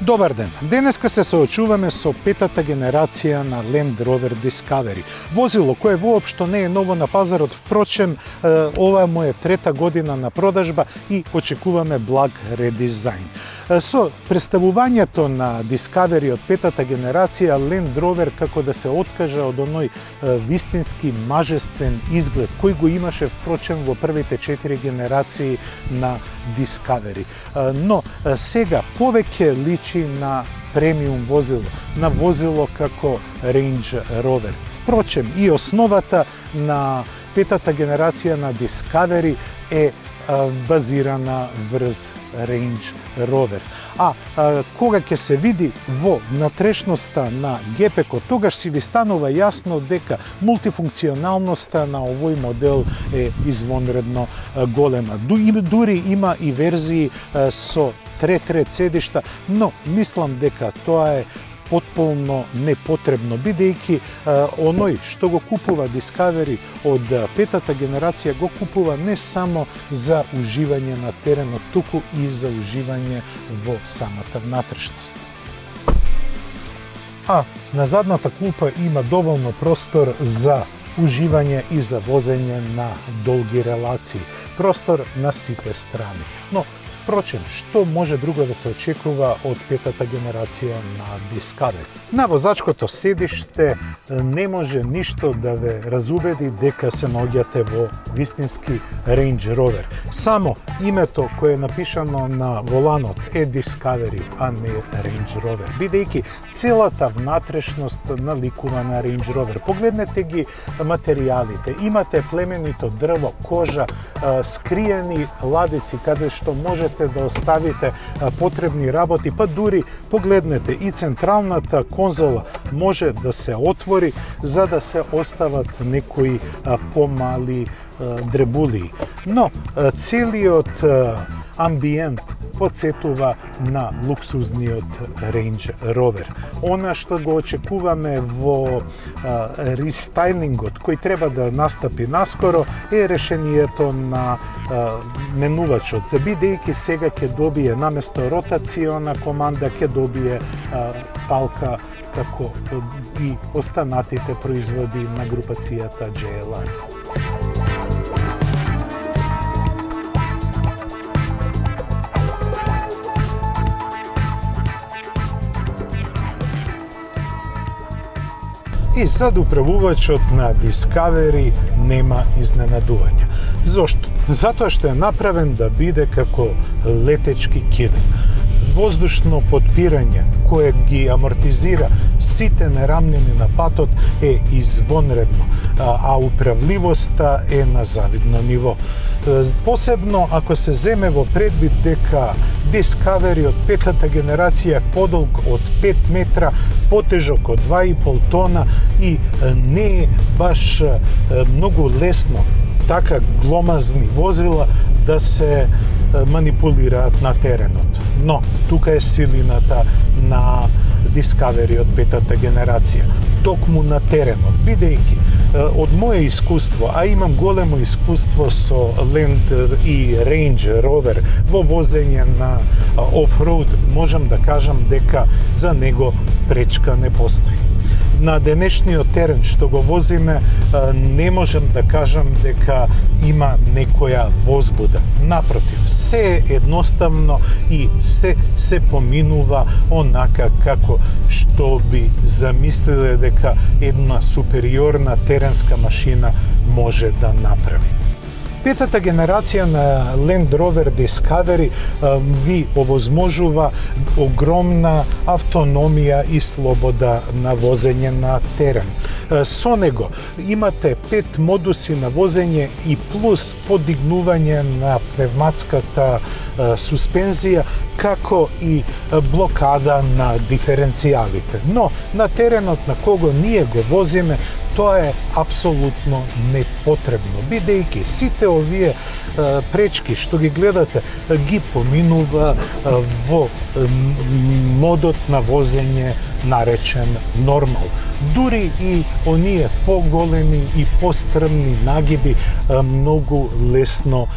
Добар ден! Денеска се соочуваме со петата генерација на Land Rover Discovery. Возило кое воопшто не е ново на пазарот, впрочем, ова му е трета година на продажба и очекуваме благ редизајн. Со представувањето на Discovery од петата генерација, Land Rover како да се откажа од оној вистински мажествен изглед кој го имаше впрочем во првите 4 генерации на Discovery. Но сега повеќе личи на премиум возило, на возило како Range Rover. Впрочем, и основата на петата генерација на Discovery е базирана врз Range Rover. Кога ќе се види во внатрешноста на ГПК, тогаш си ви станува јасно дека мултифункционалноста на овој модел е извонредно голема. Дури има и верзии со трет седишта, но мислам дека тоа е потполно непотребно, бидејќи оној што го купува Discovery од петата генерација го купува не само за уживање на теренот, туку и за уживање во самата внатрешност. На задната клупа има доволно простор за уживање и за возење на долги релации. Простор на сите страни. Но впрочем, што може друго да се очекува од петата генерација на Discovery? На возачкото седиште не може ништо да ве разубеди дека се наоѓате во вистински Range Rover. Само името кое е напишано на воланот е Discovery, а не Range Rover, бидејќи целата внатрешност наликува на Range Rover. Погледнете ги материјалите. Имате племенито дрво, кожа, скриени ладици каде што можете да оставите потребни работи, па дури погледнете и централната конзола може да се отвори за да се остават некои помали дребулии. Но целиот амбиент подсетува на луксузниот Range Rover. Она што го очекуваме во рестайлингот кој треба да настапи наскоро е решението на менувачот, бидејќи сега ќе добие наместо ротациона команда ќе добие палка како и останатите производи на групацијата JLR. И зад управувачот на Discovery нема изненадување. Зошто? Затоа што е направен да биде како летечки килим. Воздушно подпирање кое ги амортизира сите нерамнини на патот е извонредно, а управливоста е на завидно ниво. Посебно ако се земе во предвид дека Discovery од петата генерација подолг од 5 метра, потежок од 2,5 тона и не е баш многу лесно така гломазни возила да се манипулираат на теренот. Но тука е силината на Discovery од петата генерација. Токму на теренот, бидејќи од моје искуство, а имам големо искуство со Land и Range Rover во возење на офроуд, можам да кажам дека за него пречка не постои. На денешниот терен што го возиме, не можам да кажам дека има некоја возбуда. Напротив, се е едноставно и се поминува онака како што би замислиле дека една супериорна теренска машина може да направи. Петата генерација на Land Rover Discovery ви овозможува огромна автономија и слобода на возење на терен. Со него имате 5 модуси на возење и плюс подигнување на пневматската суспензија, како и блокада на диференцијалите. Но на теренот на кого ние го возиме, тоа е апсолутно непотребно, бидејќи сите овие пречки што ги гледате ги поминува во модот на возење наречен нормал. Дури и оние поголеми и пострмни нагиби многу лесно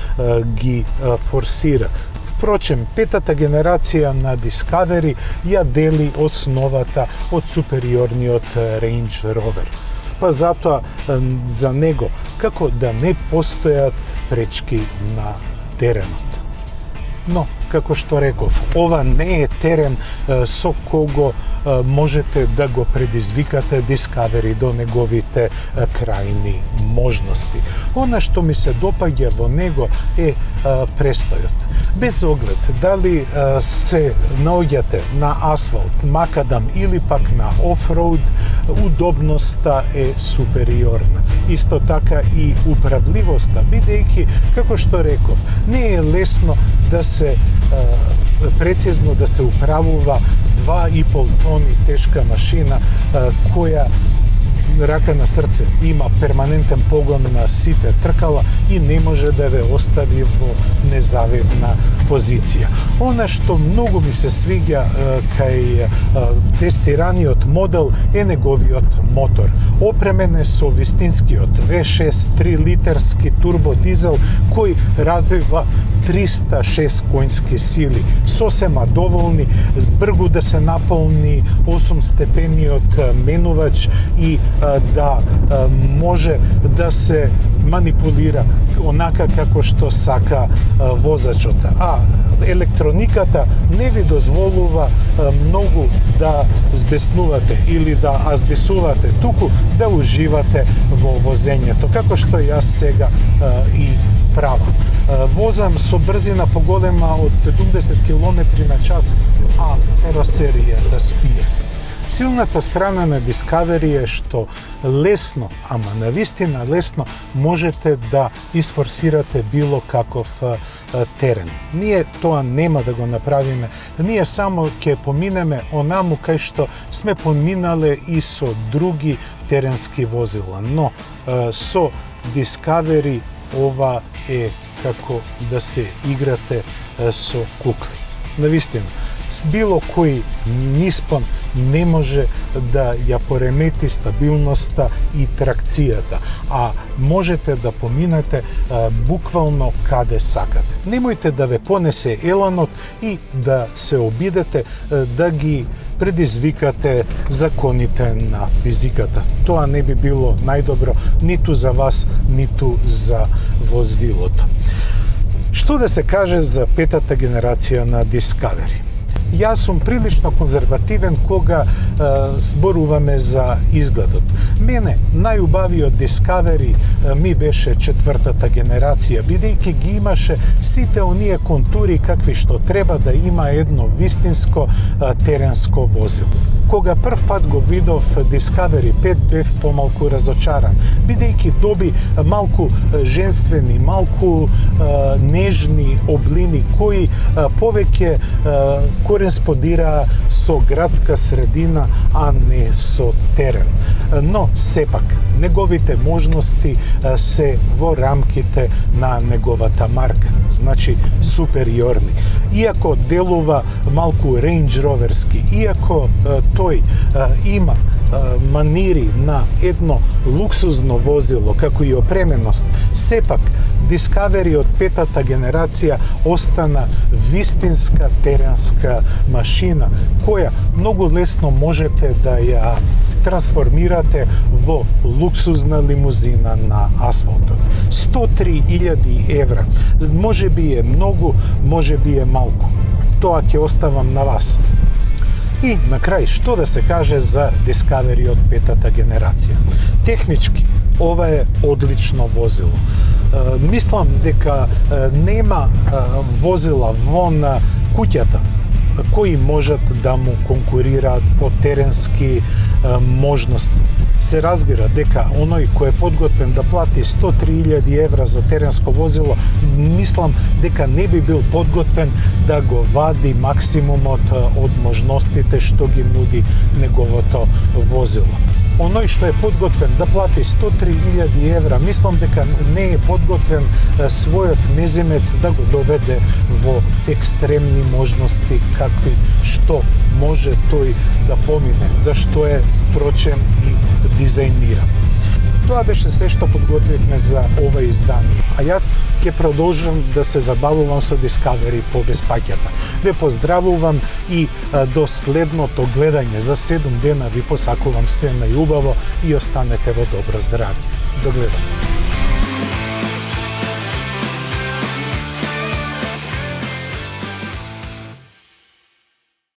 ги форсира. Впрочем, петата генерација на Discovery ја дели основата од супериорниот Range Rover. Па затоа за него како да не постојат пречки на теренот. Но, како што реков, ова не е терен со кого можете да го предизвикате Discovery до неговите крајни можности. Она што ми се допаѓа во него е престојот. Без оглед дали се наоѓате на асфалт, макадам или пак на офроуд, удобноста е супериорна. Исто така и управливоста, бидејќи, како што реков, не е лесно да се прецизно да се управува 2,5 тони тешка машина која, рака на срце, има перманентен погон на сите тркала и не може да ве остави во незавидна позиција. Она што многу ми се свиѓа кај тестираниот модел е неговиот мотор. Опремен е со вистинскиот V6 3-литерски турбодизел кој развива 306 коњски сили. Сосема доволни, бргу да се наполни 8-степениот менувач и да може да се манипулира онака како што сака возачот. А електрониката не ви дозволува многу да збеснувате или да аздесувате, туку да уживате во возењето, како што јас сега и правам. Возам со брзина поголема од 70 км на час, а каросеријата спие. Силната страна на Discovery е што лесно, ама навистина лесно, можете да isforsирате било каков терен. Ние тоа нема да го направиме. Ние само ќе поминеме онаму кај што сме поминале и со други теренски возила. Но со Discovery ова е како да се играте со кукли. Навистина, с било кој ниспон не може да ја поремети стабилноста и тракцијата, а можете да поминете буквално каде сакате. Немојте да ве понесе еланот и да се обидете да ги предизвикате законите на физиката. Тоа не би било најдобро ниту за вас, ниту за возилото. Што да се каже за петата генерација на Discovery? Јас сум прилично конзервативен кога зборуваме за изгледот. Мене најубавиот Discovery ми беше четвртата генерација, бидејќи ги имаше сите оние контури какви што треба да има едно вистинско теренско возило. Кога прв пат го видов Discovery 5, бев помалку разочаран, бидејќи доби малку женствени, малку нежни облини кои повеќе кореспондира со градска средина, а не со терен. Но, сепак, неговите можности се во рамките на неговата марка, значи супериорни. Иако делува малку Range Roverски, иако тој има манири на едно луксузно возило, како и опременост, сепак Discovery од петата генерација остана вистинска теренска машина, која многу лесно можете да ја трансформирате во луксузна лимузина на асфалтот. 103.000 евра. Може би е многу, може би е малку. Тоа ќе оставам на вас. И на крај, што да се каже за Discovery од петата генерација? Технички, ова е одлично возило. Мислам дека нема возила вон куќата кои можат да му конкурираат по теренски можности. Се разбира дека оној кој е подготвен да плати 103.000 евра за теренско возило, мислам дека не би бил подготвен да го вади максимумот од можностите што ги нуди неговото возило. Оној што е подготвен да плати 103.000 евра, мислам дека не е подготвен својот мезимец да го доведе во екстремни можности какви што може тој да помине, зашто е впрочем и дизајниран. Тоа беше се што подготвивме за ова издание. А јас ќе продолжам да се забавувам со Discovery по беспаќата. Ве поздравувам и до следното гледање за 7 дена ви посакувам се најубаво и останете во добро здравје. До гледање.